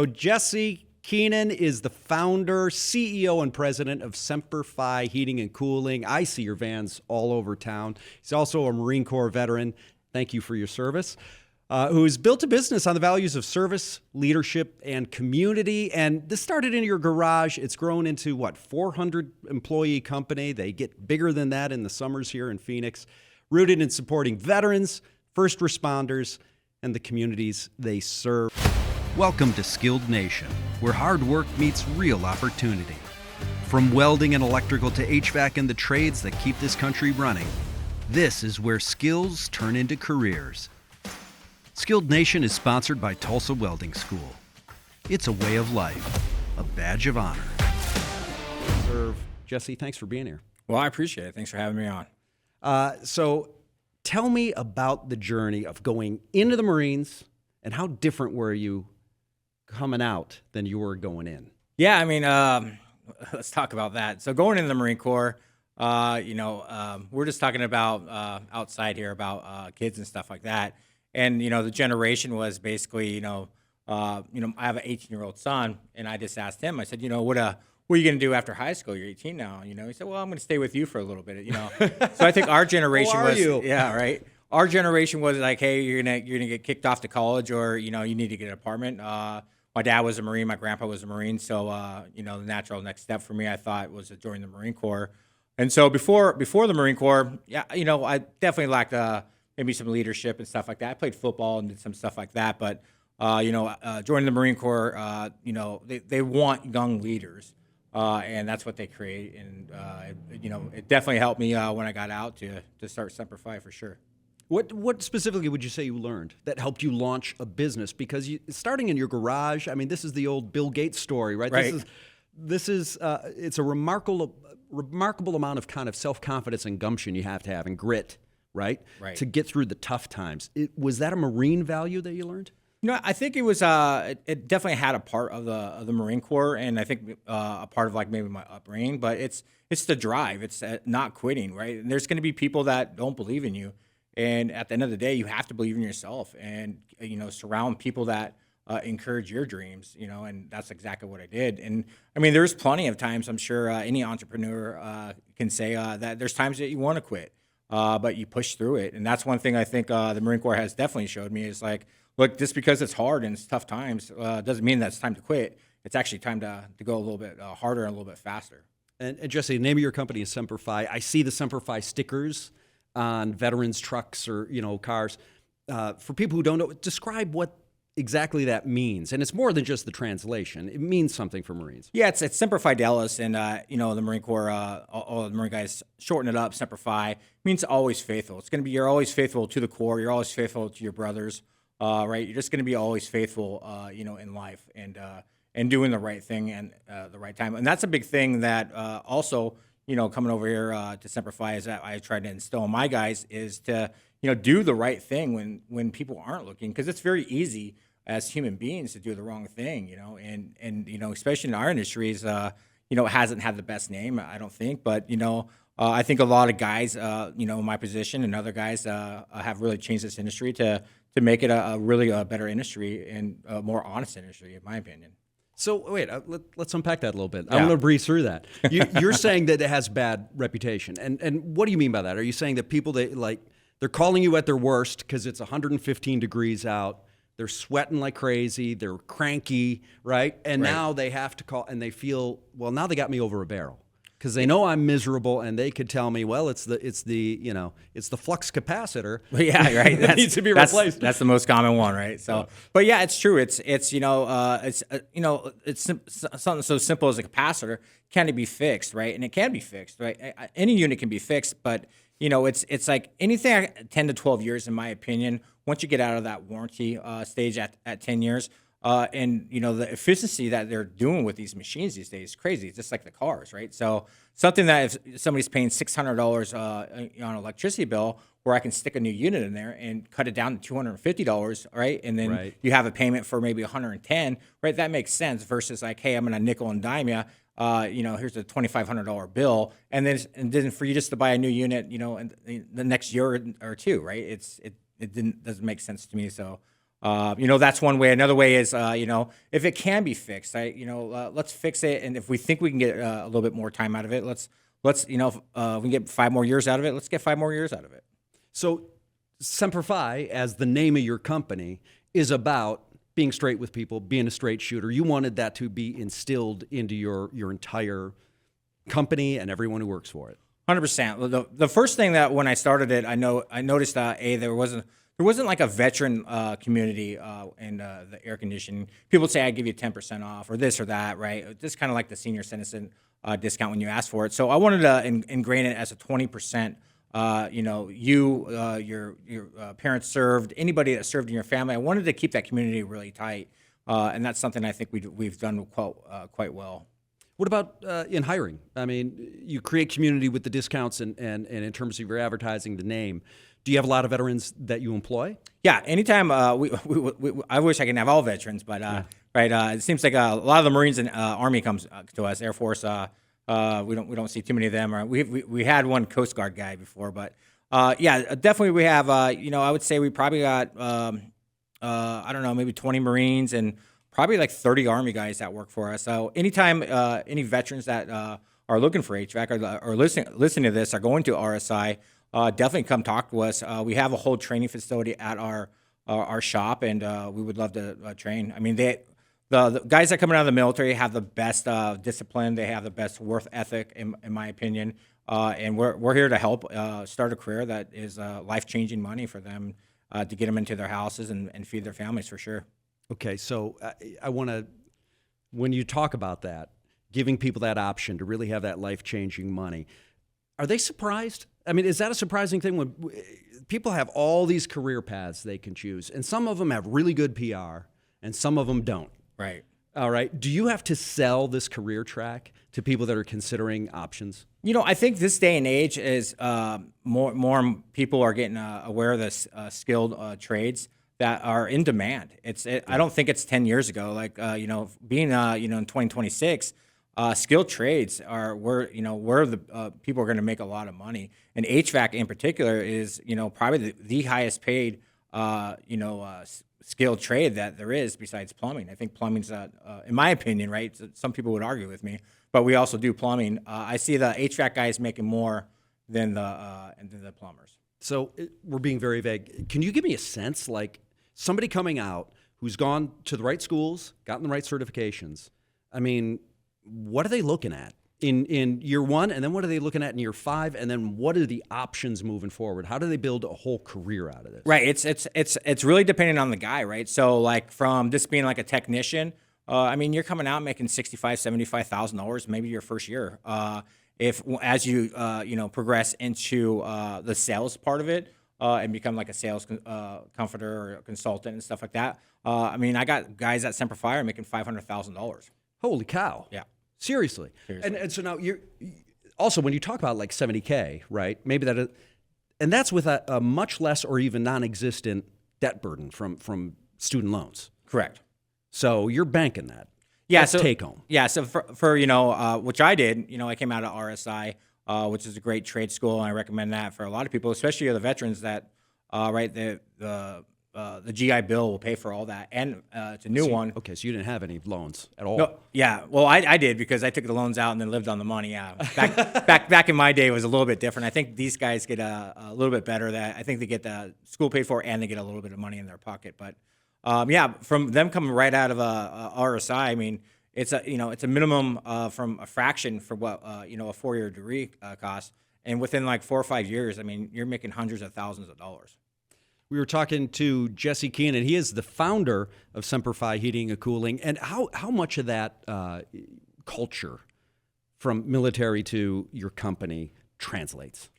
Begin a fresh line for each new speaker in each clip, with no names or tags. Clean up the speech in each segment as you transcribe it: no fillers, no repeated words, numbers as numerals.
So Jesse Keenan is the founder, CEO, and president of Semper Heating and Cooling. I see your vans all over town. He's also a Marine Corps veteran. Thank you for your service. Who's built a business on the values of service, leadership, and community. And this started in your garage. It's grown into, 400 employee company. They get bigger than that in the summers here in Phoenix. Rooted in supporting veterans, first responders, and the communities they serve. Welcome to Skilled Nation, where hard work meets real opportunity. From welding and electrical to HVAC and the trades that keep this country running, this is where skills turn into careers. Skilled Nation is sponsored by Tulsa Welding School. It's a way of life, a badge of honor. Jesse, thanks for being here.
Well, I appreciate it. Thanks for having me on.
So tell me about the journey of going into the Marines and how different were you coming out than you were going in?
Yeah, I mean, let's talk about that. So going into the Marine Corps, we're just talking about outside here about kids and stuff like that. And, the generation was basically, I have an 18-year-old son, and I just asked him, I said, what are you going to do after high school? You're 18 now. He said, well, I'm going to stay with you for a little bit, So I think our generation yeah, right. Our generation was like, hey, you're gonna get kicked off to college, or you need to get an apartment. My dad was a Marine, my grandpa was a Marine, so the natural next step for me, I thought, was to join the Marine Corps. And so before the Marine Corps, yeah, I definitely lacked maybe some leadership and stuff like that. I played football and did some stuff like that, but joining the Marine Corps, they want young leaders, and that's what they create. And it definitely helped me when I got out to start Semper Fi for sure.
What specifically would you say you learned that helped you launch a business? Because starting in your garage, I mean, this is the old Bill Gates story, right?
Right.
This is it's a remarkable amount of kind of self-confidence and gumption you have to have, and grit, right?
Right.
To get through the tough times. Was that a Marine value that you learned?
I think it was. It definitely had a part of the Marine Corps, and I think a part of like maybe my upbringing. But it's the drive. It's not quitting, right? And there's going to be people that don't believe in you. And at the end of the day, you have to believe in yourself and, surround people that encourage your dreams, and that's exactly what I did. And, I mean, there's plenty of times, I'm sure any entrepreneur can say that there's times that you want to quit, but you push through it. And that's one thing I think the Marine Corps has definitely showed me is like, look, just because it's hard and it's tough times doesn't mean that it's time to quit. It's actually time to go a little bit harder and a little bit faster.
And Jesse, the name of your company is Semper Fi. I see the Semper Fi stickers on veterans' trucks or cars. For people who don't know, describe what exactly that means. And it's more than just the translation. It means something for Marines.
Yeah, it's Semper Fidelis, and the Marine Corps, all the Marine guys shorten it up. Semper Fi means always faithful. It's going to be you're always faithful to the Corps. You're always faithful to your brothers, right? You're just going to be always faithful, in life and doing the right thing and the right time. And that's a big thing that also. Coming over here to Semper Fi, is that I try to instill in my guys is to, do the right thing when people aren't looking, because it's very easy as human beings to do the wrong thing, and especially in our industries, it hasn't had the best name, I don't think, but, I think a lot of guys, in my position and other guys have really changed this industry to make it a really better industry and a more honest industry, in my opinion.
So wait, let's unpack that a little bit.
Yeah.
I'm going to breeze through that. You're saying that it has bad reputation, and what do you mean by that? Are you saying that people they're calling you at their worst because it's 115 degrees out, they're sweating like crazy, they're cranky, right? And
Right.
now they have to call, and they feel, well, now they got me over a barrel because they know I'm miserable, and they could tell me, well, it's the flux capacitor.
Yeah, right.
That needs to be replaced.
That's the most common one, right? So, but yeah, it's true. It's something so simple as a capacitor. Can it be fixed, right? And it can be fixed, right? Any unit can be fixed, but it's like anything 10 to 12 years, in my opinion. Once you get out of that warranty stage at 10 years. And the efficiency that they're doing with these machines these days is crazy. It's just like the cars, right? So something that if somebody's paying $600 on an electricity bill, where I can stick a new unit in there and cut it down to $250, right? And then you have a payment for maybe $110, right? That makes sense versus like, hey, I'm gonna nickel and dime you. Here's a $2,500 bill, and then for you just to buy a new unit, in the next year or two, right? It doesn't make sense to me. So That's one way. Another way is, if it can be fixed, let's fix it. And if we think we can get a little bit more time out of it, if we can get 5 more years out of it, let's get 5 more years out of it.
So Semper Fi, as the name of your company, is about being straight with people, being a straight shooter. You wanted that to be instilled into your entire company and everyone who works for it.
100%. The first thing that when I started it, I noticed there wasn't like a veteran community in the air conditioning. People would say I give you 10% off or this or that, right? Just kind of like the senior citizen discount when you ask for it. So I wanted to ingrain it as a 20%. Your parents served, anybody that served in your family. I wanted to keep that community really tight, and that's something I think we've done quite well.
What about in hiring? I mean, you create community with the discounts and in terms of your advertising, the name. Do you have a lot of veterans that you employ?
Yeah, anytime. I wish I could have all veterans, but right. It seems like a lot of the Marines and Army comes to us. Air Force. We don't see too many of them. Or we had one Coast Guard guy before, but definitely we have. I would say we probably got I don't know, maybe 20 Marines and probably like 30 Army guys that work for us. So anytime any veterans that are looking for HVAC or listening to this are going to RSI, definitely come talk to us. We have a whole training facility at our shop, and we would love to train. I mean, the guys that come out of the military have the best discipline. They have the best work ethic, in my opinion. And we're here to help start a career that is life-changing money for them to get them into their houses and feed their families for sure.
Okay, so I want to, when you talk about that, giving people that option to really have that life-changing money, are they surprised? I mean, is that a surprising thing when people have all these career paths they can choose, and some of them have really good PR, and some of them don't?
Right.
All right. Do you have to sell this career track to people that are considering options?
I think this day and age is more people are getting aware of this skilled trades that are in demand. I don't think it's 10 years ago. Like being in 2026, skilled trades are where the people are going to make a lot of money. And HVAC in particular is probably the highest paid skilled trade that there is besides plumbing. I think plumbing's in my opinion, right? Some people would argue with me, but we also do plumbing. I see the HVAC guys making more than the plumbers.
So we're being very vague. Can you give me a sense, like somebody coming out who's gone to the right schools, gotten the right certifications? I mean, what are they looking at in year one, and then what are they looking at in year 5, and then what are the options moving forward? How do they build a whole career out of this?
Right. It's really dependent on the guy, right? So like from this being like a technician, I mean, you're coming out making $65,000-$75,000 maybe your first year. As you progress into the sales part of it and become like a sales comforter or a consultant and stuff like that. I mean, I got guys at Semper Fi making $500,000.
Holy cow!
Yeah,
seriously. And so now you're also, when you talk about like 70K, right? Maybe and that's with a much less or even non-existent debt burden from student loans.
Correct.
So you're banking that.
Yeah,
That's
so
take home.
Yeah, so for which I did, I came out of RSI, which is a great trade school, and I recommend that for a lot of people, especially the veterans that, the GI Bill will pay for all that, and it's a new one.
Okay, so you didn't have any loans at all.
No, yeah, well, I did because I took the loans out and then lived on the money. Yeah, back in my day, it was a little bit different. I think these guys get a little bit better. That I think they get the school paid for and they get a little bit of money in their pocket. But from them coming right out of RSI, I mean, it's a minimum from a fraction for what a 4-year degree costs, and within like 4 or 5 years, I mean, you're making hundreds of thousands of dollars.
We were talking to Jesse Keenan. He is the founder of Semper Fi Heating and Cooling. And how much of that culture from military to your company translates?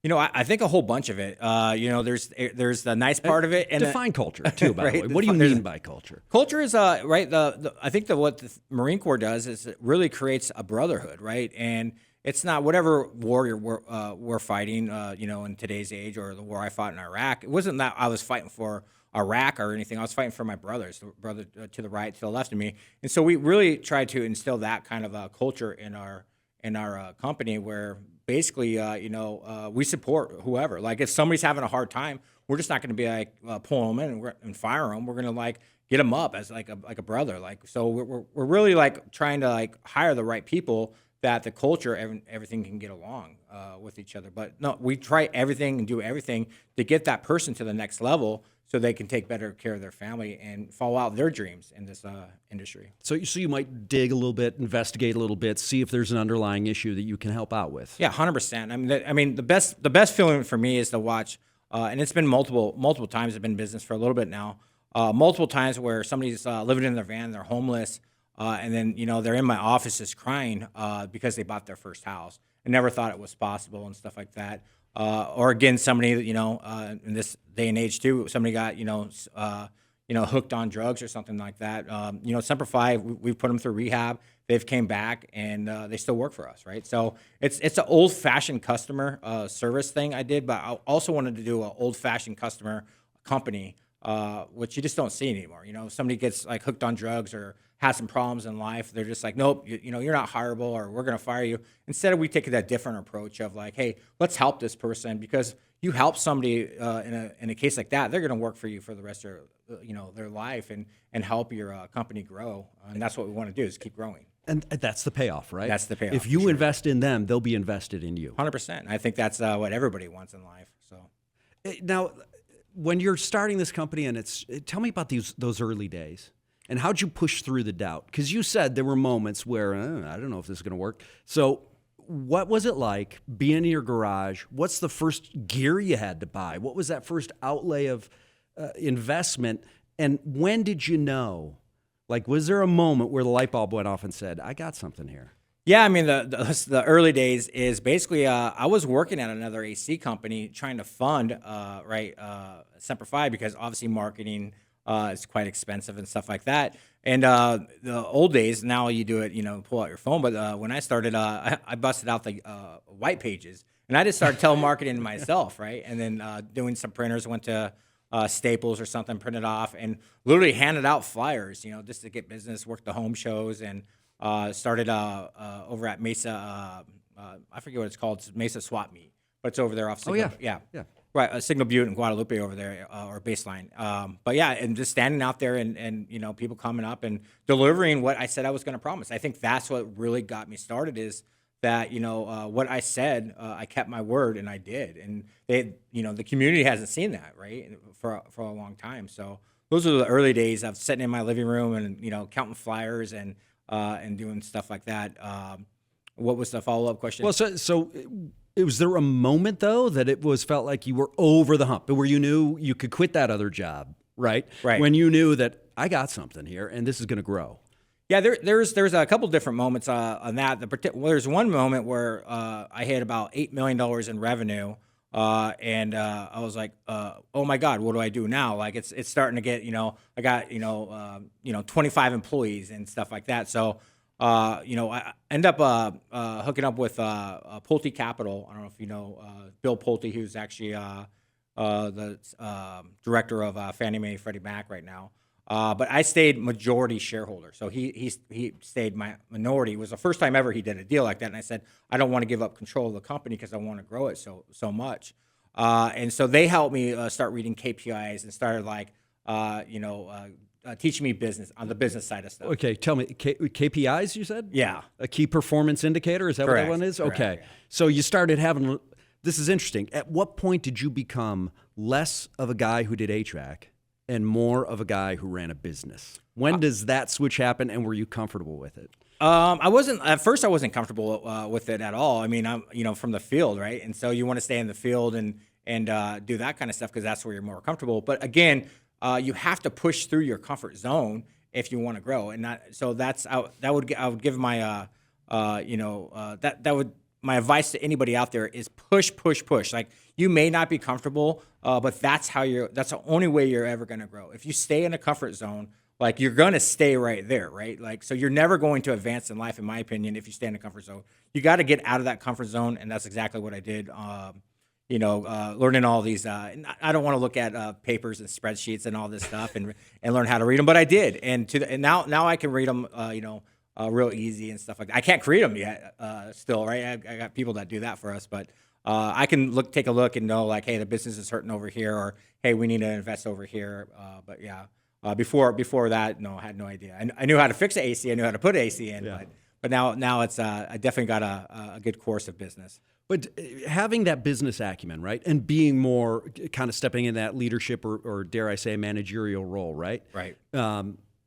I think a whole bunch of it. There's the nice part of it, and
define culture too. By the way, what do you mean by culture?
Culture is right. I think what the Marine Corps does is it really creates a brotherhood, right? And it's not whatever war we're fighting, in today's age, or the war I fought in Iraq. It wasn't that I was fighting for Iraq or anything. I was fighting for my brothers, the brother to the right, to the left of me. And so we really tried to instill that kind of culture in our in our company where basically, we support whoever. Like if somebody's having a hard time, we're just not going to be like pulling them in and fire them. We're going to like get them up as like a brother. Like so, we're really like trying to like hire the right people that the culture everything can get along with each other. But no, we try everything and do everything to get that person to the next level so they can take better care of their family and follow out their dreams in this industry.
So you might dig a little bit, investigate a little bit, see if there's an underlying issue that you can help out with.
Yeah, 100%. I mean, the best feeling for me is to watch, and it's been multiple times. I've been in business for a little bit now. Multiple times where somebody's living in their van, they're homeless, and then they're in my office just crying because they bought their first house and never thought it was possible and stuff like that. Or again, somebody that in this day and age too, somebody got hooked on drugs or something like that. Semper Fi, we've put them through rehab. They've came back and they still work for us, right? So it's an old-fashioned customer service thing I did, but I also wanted to do an old-fashioned customer company, which you just don't see anymore. If somebody gets like hooked on drugs or has some problems in life, they're just like, nope, you're not hireable, or we're going to fire you. Instead, we take that different approach of like, hey, let's help this person, because you help somebody in a case like that, they're going to work for you for the rest of their life and help your company grow. And that's what we want to do, is keep growing.
And that's the payoff, right?
That's the payoff.
If you invest in them, they'll be invested in you.
100%. I think that's what everybody wants in life. So
now, when you're starting this company, and tell me about those early days. And how'd you push through the doubt? Because you said there were moments where, I don't know if this is going to work. So what was it like being in your garage? What's the first gear you had to buy? What was that first outlay of investment? And when did you know? Like, was there a moment where the light bulb went off and said, I got something here?
Yeah, I mean, the early days is basically I was working at another AC company trying to fund Semper Fi, because obviously marketing is quite expensive and stuff like that. And the old days, now you do it, pull out your phone. But when I started, I busted out the white pages, and I just started telemarketing myself, right? And then doing some printers, went to Staples or something, printed off, and literally handed out flyers, just to get business, worked the home shows, and started over at Mesa. I forget what it's called. It's Mesa Swap Meet, but it's over there off Signal. Yeah. Right, Signal Butte and Guadalupe over there, or Baseline. But yeah, and just standing out there and people coming up and delivering what I said I was going to promise. I think that's what really got me started, is that what I said, I kept my word, and I did. And the community hasn't seen that, right, for a long time. So those are the early days of sitting in my living room and counting flyers and doing stuff like that. What was the follow-up question?
Well, so was there a moment, though, that felt like you were over the hump, where you knew you could quit that other job, right?
Right.
When you knew that I got something here and this is going to grow.
Yeah, there's a couple different moments on that. There's one moment where I hit about $8 million in revenue, and I was like, oh my God, what do I do now? Like it's starting to get, I got 25 employees and stuff like that. So I end up hooking up with Pulte Capital. I don't know if you know Bill Pulte, who's actually the director of Fannie Mae Freddie Mac right now. But I stayed majority shareholder, so he stayed my minority. It was the first time ever he did a deal like that, and I said I don't want to give up control of the company because I want to grow it so much. And so they helped me start reading KPIs and started teaching me business on the business side of stuff.
Okay, tell me, KPIs you said?
Yeah.
A key performance indicator, is that
Correct.
what that one is?
Correct,
Okay.
yeah.
So you started having, this is interesting. At what point did you become less of a guy who did HVAC and more of a guy who ran a business? When does that switch happen, and were you comfortable with it?
At first I wasn't comfortable with it at all. I mean, I'm from the field, right? And so you want to stay in the field and do that kind of stuff because that's where you're more comfortable. But again, you have to push through your comfort zone if you want to grow. And I would give my my advice to anybody out there is push. Like, you may not be comfortable, but that's the only way you're ever going to grow. If you stay in a comfort zone, like, you're going to stay right there, right? Like, so you're never going to advance in life, in my opinion, if you stay in a comfort zone. You got to get out of that comfort zone, and that's exactly what I did. Learning all these. And I don't want to look at papers and spreadsheets and all this stuff and learn how to read them, but I did. And now I can read them. real easy and stuff like that. I can't create them yet, still, right? I got people that do that for us, but I can take a look and know like, hey, the business is hurting over here, or hey, we need to invest over here. But yeah, before that, no, I had no idea. I knew how to fix the AC, I knew how to put AC in, but now it's I definitely got a good course of business.
But having that business acumen, right, and being more kind of stepping in that leadership or dare I say managerial role, right?
Right.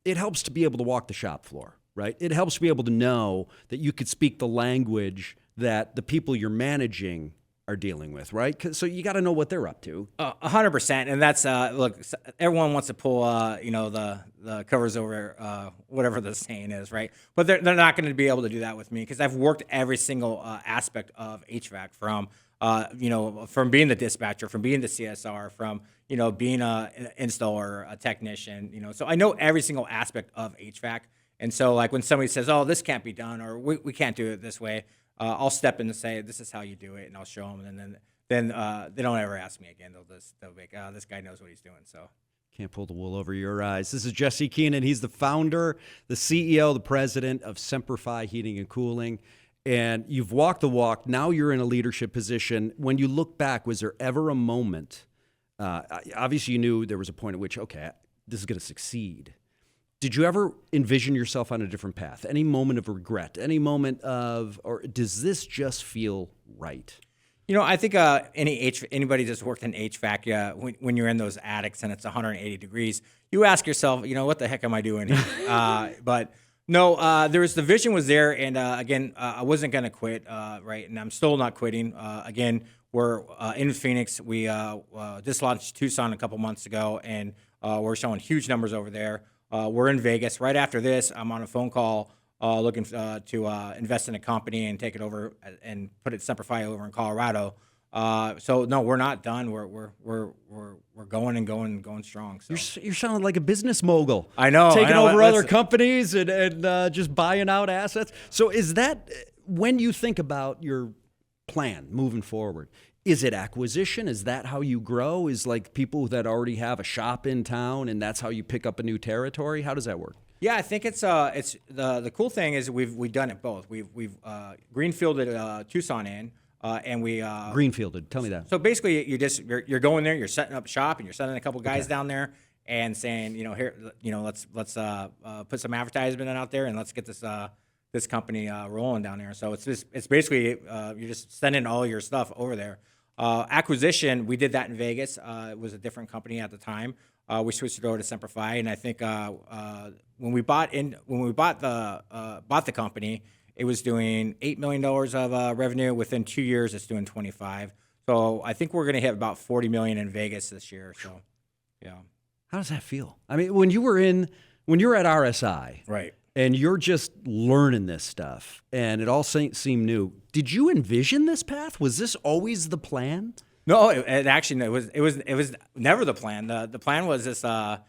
It helps to be able to walk the shop floor, right? It helps to be able to know that you could speak the language that the people you're managing are dealing with, right? So you got to know what they're up to.
100%, and that's look. Everyone wants to pull, the covers over whatever the saying is, right? But they're not going to be able to do that with me because I've worked every single aspect of HVAC from from being the dispatcher, from being the CSR, from being an installer, a technician, So I know every single aspect of HVAC, and so like when somebody says, "Oh, this can't be done," or "We can't do it this way." I'll step in and say, "This is how you do it," and I'll show them, and then they don't ever ask me again. They'll be like, "This guy knows what he's doing." So
can't pull the wool over your eyes. This is Jesse Keenan. He's the founder, the CEO, the president of Semper Heating and Cooling, and you've walked the walk. Now you're in a leadership position. When you look back, was there ever a moment? Obviously, you knew there was a point at which, okay, this is going to succeed. Did you ever envision yourself on a different path? Any moment of regret? Any moment of, or does this just feel right?
I think anybody that's worked in HVAC, when you're in those attics and it's 180 degrees, you ask yourself, what the heck am I doing here? But no, the vision was there, and again, I wasn't going to quit, right? And I'm still not quitting. Again, we're in Phoenix. We just launched Tucson a couple months ago, and we're showing huge numbers over there. We're in Vegas. Right after this, I'm on a phone call looking to invest in a company and take it over and put it Semper over in Colorado. So no, we're not done. We're going and going strong. So
you're sounding like a business mogul.
I know,
taking over other companies and just buying out assets. So is that when you think about your plan moving forward? Is it acquisition? Is that how you grow? Is like people that already have a shop in town and that's how you pick up a new territory? How does that work?
Yeah, I think it's the cool thing is we've done it both. We've greenfielded Tucson in, and we
greenfielded. Tell me that.
So basically, you're going there, you're setting up shop, and you're sending a couple guys down there and saying, here, let's put some advertisement out there and let's get this company rolling down there. So it's basically you're just sending all your stuff over there. Acquisition, we did that in Vegas. It was a different company at the time. We switched it over to Semper and I think when we bought the company, it was doing $8 million of revenue. Within 2 years, it's doing 25. So I think we're going to hit about 40 million in Vegas this year. So, yeah.
How does that feel? I mean, when you're at RSI,
right,
and you're just learning this stuff, and it all seemed new. Did you envision this path? Was this always the plan?
No, it was never the plan. The plan was this. I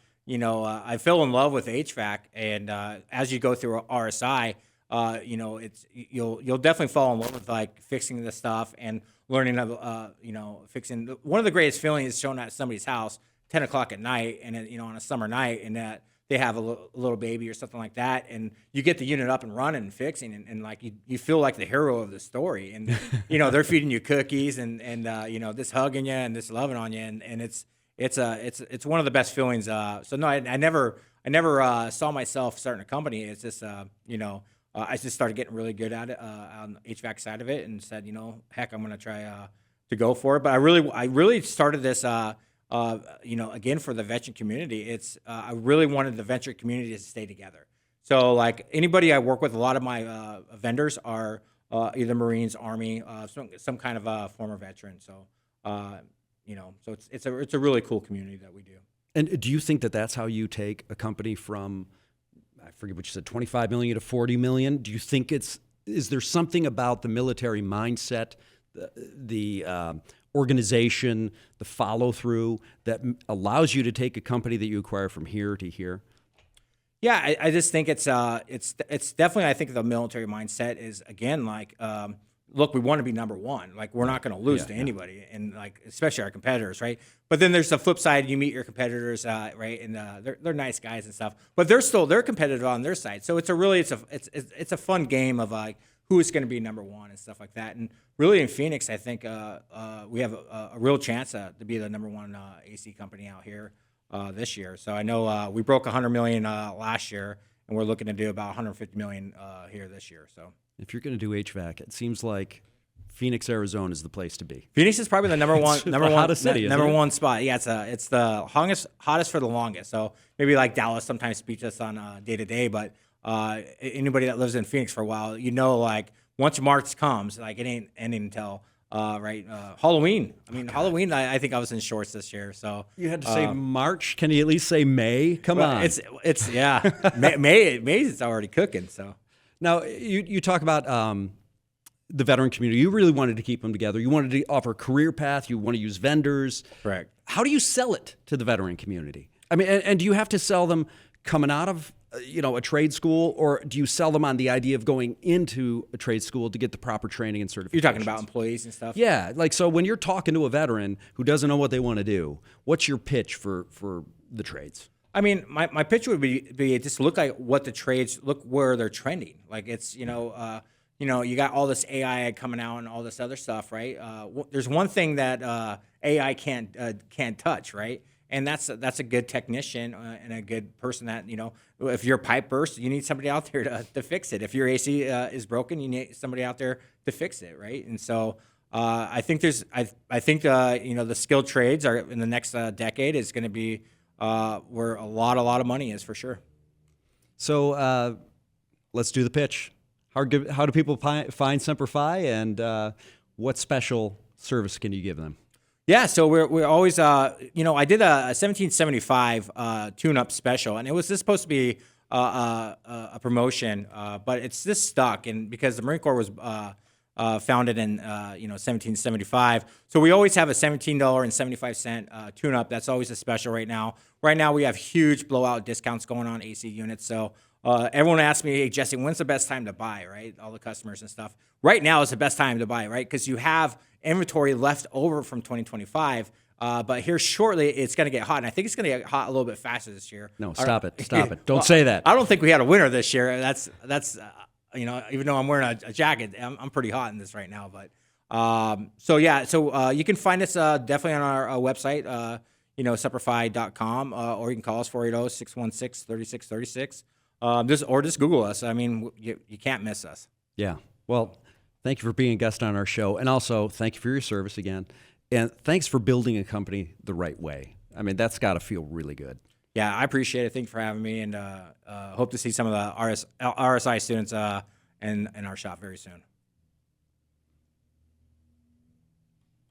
fell in love with HVAC, and as you go through RSI, you'll definitely fall in love with like fixing the stuff and learning of fixing. One of the greatest feelings is showing at somebody's house 10 o'clock at night, and on a summer night, and that they have a little baby or something like that, and you get the unit up and running and fixing, and like you feel like the hero of the story, and they're feeding you cookies and this hugging you and this loving on you, and it's one of the best feelings. So no, I never saw myself starting a company. It's just I just started getting really good at it on the HVAC side of it, and said heck, I'm gonna try to go for it. But I really started this. Again, for the veteran community, I really wanted the veteran community to stay together. So, like anybody I work with, a lot of my vendors are either Marines, Army, some kind of former veteran. So, so it's a really cool community that we do.
And do you think that that's how you take a company from, I forget what you said, 25 million to 40 million? Do you think is there something about the military mindset, the organization, the follow through that allows you to take a company that you acquire from here to here?
Yeah, I just think it's definitely, I think the military mindset is again like look, we want to be number one. Like, we're not going to lose to anybody, and like, especially our competitors, right? But then there's the flip side. You meet your competitors, right? And they're nice guys and stuff, but they're competitive on their side. So it's a fun game of like who is going to be number one and stuff like that. And really in Phoenix, I think we have a real chance to be the number one AC company out here this year. So I know we broke 100 million last year, and we're looking to do about 150 million here this year. So.
If you're going to do HVAC, it seems like Phoenix, Arizona is the place to be.
Phoenix is probably the number one
hottest city,
number one spot. Yeah, it's the hottest for the longest. So maybe like Dallas sometimes beats us on day to day, but anybody that lives in Phoenix for a while, like once March comes, like it ain't ending until Halloween. I mean, Halloween. I think I was in shorts this year. So
you had to say March. Can you at least say May? Come on.
It's May. It's already cooking. So.
Now, you talk about the veteran community. You really wanted to keep them together. You wanted to offer a career path. You want to use vendors.
Correct.
How do you sell it to the veteran community? I mean, and do you have to sell them coming out of a trade school, or do you sell them on the idea of going into a trade school to get the proper training and certifications?
You're talking about employees and stuff?
Yeah. Like, so when you're talking to a veteran who doesn't know what they want to do, what's your pitch for the trades?
I mean, my pitch would be just look like what the trades, look where they're trending. Like it's, you got all this AI coming out and all this other stuff, right? There's one thing that AI can't touch, right? And that's a good technician and a good person that, if your pipe bursts, you need somebody out there to fix it. If your AC is broken, you need somebody out there to fix it, right? And so I think the skilled trades are in the next decade is going to be where a lot of money is for sure.
So let's do the pitch. How do people find Semper Fi, and what special service can you give them?
Yeah, so we're always I did a 1775 tune-up special, and it was just supposed to be a promotion, but it's just stuck, and because the Marine Corps was founded in 1775. So we always have a $17.75 tune-up. That's always a special right now. Right now we have huge blowout discounts going on AC units. So everyone asks me, hey, Jesse, when's the best time to buy, right? All the customers and stuff. Right now is the best time to buy, right? Because you have inventory left over from 2025. But here shortly, it's going to get hot. And I think it's going to get hot a little bit faster this year.
No, stop it. Stop it. Don't say that.
I don't think we had a winter this year. That's even though I'm wearing a jacket, I'm pretty hot in this right now. But so you can find us definitely on our website, semperfi.com, or you can call us 480-616-3636. Just Google us. I mean, you can't miss us.
Yeah. Well, thank you for being a guest on our show, and also thank you for your service again, and thanks for building a company the right way. I mean, that's got to feel really good.
Yeah, I appreciate it. Thank you for having me, and hope to see some of the RSI students in our shop very soon.